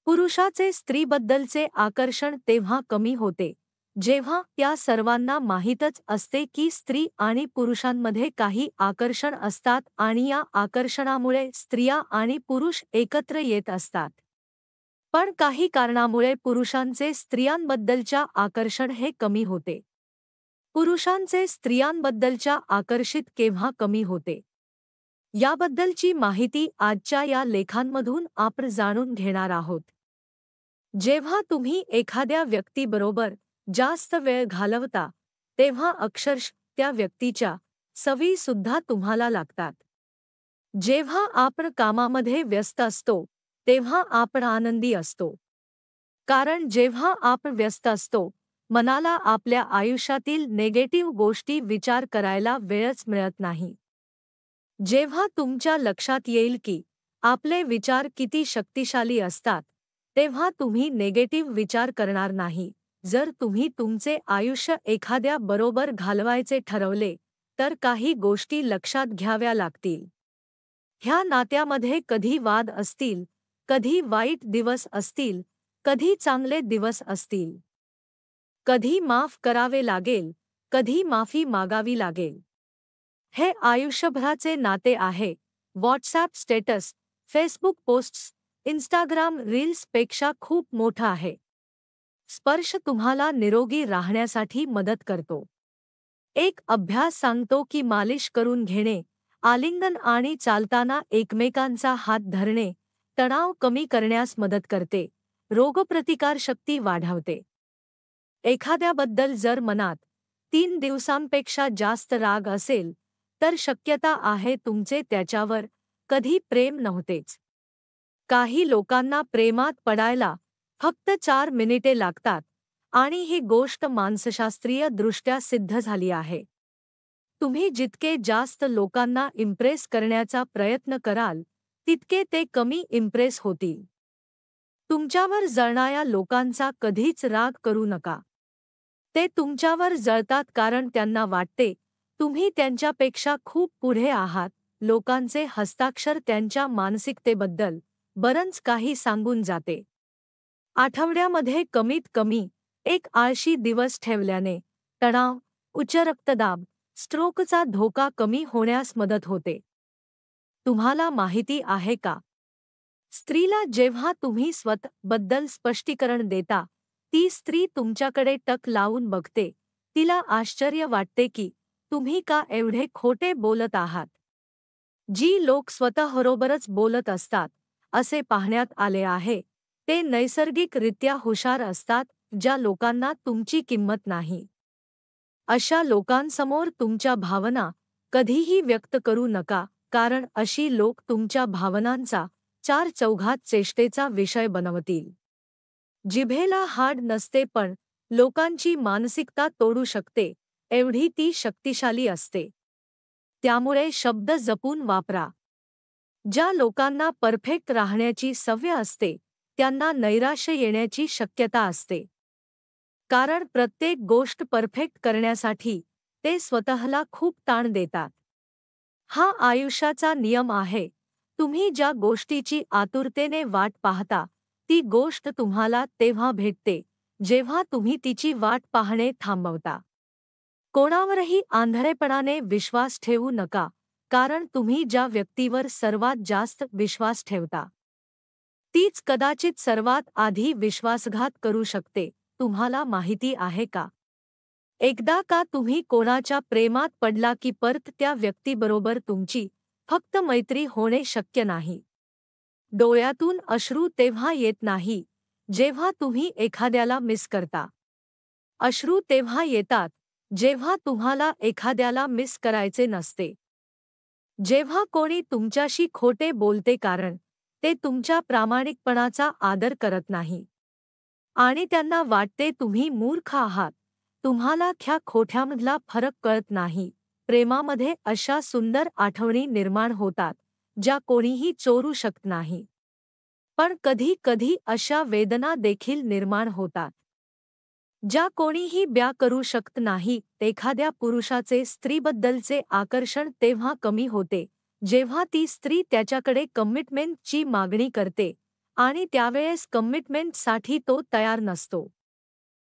पुरुषाचे स्त्रीबद्दलचे आकर्षण तेव्हा कमी होते जेव्हा या सर्वांना माहीतच असते की स्त्री आणि पुरुषांमध्ये काही आकर्षण असतात आणि या आकर्षणामुळे स्त्रिया आणि पुरुष एकत्र येत असतात. पण काही कारणामुळे पुरुषांचे स्त्रियांबद्दलच्या आकर्षण हे कमी होते. पुरुषांचे स्त्रियांबद्दलच्या आकर्षित केव्हा कमी होते याबद्दलची माहिती आजच्या या लेखांमधून आपण जाणून घेणार आहोत. जेव्हा तुम्ही एखाद्या व्यक्तीबरोबर जास्त वेळ घालवता तेव्हा अक्षरशः त्या व्यक्तीच्या सवयी सुद्धा तुम्हाला लागतात. जेव्हा आपण कामामध्ये व्यस्त असतो तेव्हा आपण आनंदी असतो. कारण जेव्हा आपण व्यस्त असतो मनाला आपल्या आयुष्यातील नेगेटिव्ह गोष्टी विचार करायला वेळच मिळत नाही. जेव्हा तुमच्या लक्षात येईल की आपले विचार किती शक्तिशाली असतात तेव्हा तुम्ही नेगेटिव्ह विचार करणार नाही. जर तुम्ही तुमचे आयुष्य एखाद्या बरोबर घालवायचे ठरवले तर काही गोष्टी लक्षात घ्याव्या लागतील. ह्या नात्यामध्ये कधी वाद असतील, कधी वाईट दिवस असतील, कधी चांगले दिवस असतील. कधी माफ करावे लागेल, कधी माफी मागावी लागेल. हे आयुष्यभराचे नाते आहे. WhatsApp status, Facebook posts, Instagram रील्सपेक्षा खूप मोठं आहे. स्पर्श तुम्हाला निरोगी राहण्यासाठी मदत करतो. एक अभ्यास सांगतो की मालिश करून घेणे, आलिंगन आणि चालताना एकमेकांचा हात धरणे तणाव कमी करण्यास मदत करते, रोगप्रतिकारशक्ती वाढवते. एखाद्याबद्दल जर मनात 3 दिवसांपेक्षा जास्त राग असेल तर शक्यता आहे तुमचे त्याच्यावर कधी प्रेम नव्हतेच. काही लोकांना प्रेमात पडायला फक्त 4 मिनिटे लागतात आणि ही गोष्ट मानसशास्त्रीय दृष्ट्या सिद्ध झाली आहे. तुम्ही जितके जास्त लोकांना इम्प्रेस करण्याचा प्रयत्न कराल तितके ते कमी इम्प्रेस होतील. तुमच्यावर जळणाऱ्या लोकांचा कधीच राग करू नका. ते तुमच्यावर जळतात कारण त्यांना वाटते तुम्ही त्यांच्यापेक्षा खूप पुढे आहात. लोकांचे हस्ताक्षर त्यांच्या मानसिकतेबद्दल बरंच काही सांगून जाते. आठवड्यामध्ये कमीत कमी एक आळशी दिवस ठेवल्याने तणाव, उच्च रक्तदाब, स्ट्रोकचा धोका कमी होण्यास मदत होते. तुम्हाला माहिती आहे का? स्त्रीला जेव्हा तुम्ही स्वतःबद्दल स्पष्टीकरण देता ती स्त्री तुमच्याकडे टक लावून बघते. तिला आश्चर्य वाटते की तुम्ही का एवढे खोटे बोलत आहात. जी लोक स्वतःबरोबरच बोलत असतात असे पाहण्यात आले आहे ते नैसर्गिकरित्या हुशार असतात. ज्या लोकांना तुमची किंमत नाही अशा लोकांसमोर तुमच्या भावना कधीही व्यक्त करू नका कारण अशी लोक तुमच्या भावनांचा चारचौघात चेष्टेचा विषय बनवतील. जिभेला हाड नसते पण लोकांची मानसिकता तोडू शकते एवढी ती शक्तिशाली असते. त्यामुळे शब्द जपून वापरा. ज्या लोकांना परफेक्ट राहण्याची सवय असते त्यांना नैराश्य येण्याची शक्यता असते. कारण प्रत्येक गोष्ट परफेक्ट करण्यासाठी ते स्वतःला खूप ताण देतात. हा आयुष्याचा नियम आहे. तुम्ही ज्या गोष्टीची आतुरतेने वाट पाहता ती गोष्ट तुम्हाला तेव्हा भेटते जेव्हा तुम्ही तिची वाट पाहणे थांबवता. कोणावरही आंधळेपणाने विश्वास ठेवू नका कारण तुम्ही ज्या व्यक्तीवर सर्वात जास्त विश्वास ठेवता तीच कदाचित सर्वात आधी विश्वासघात करू शकते. तुम्हाला माहिती आहे का? एकदा का तुम्ही कोणाच्या प्रेमात पडला की परत त्या व्यक्तीबरोबर तुमची फक्त मैत्री होणे शक्य नाही. डोळ्यातून अश्रू तेव्हा येत नाही जेव्हा तुम्ही एखाद्याला मिस करता. अश्रू तेव्हा येतात जेव्हा तुम्हाला एखाद्याला मिस करायचे नसते. जेव्हा कोणी तुमच्याशी खोटे बोलते कारण ते तुमच्या प्रामाणिकपणाचा आदर करत नाही आणि त्यांना वाटते तुम्ही मूर्ख आहात. तुम्हाला ह्या खोट्यामधला फरक कळत नाही. प्रेमामध्ये अशा सुंदर आठवणी निर्माण होतात ज्या कोणीही चोरू शकत नाही. पण कधी कधी अशा वेदना देखील निर्माण होतात ज्या कोणीही ब्या करू शकत नाही. एखाद्या पुरुषाचे स्त्रीबद्दलचे आकर्षण तेव्हा कमी होते जेव्हा ती स्त्री त्याच्याकडे कमिटमेंटची मागणी करते आणि त्यावेळेस कमिटमेंटसाठी तो तयार नसतो.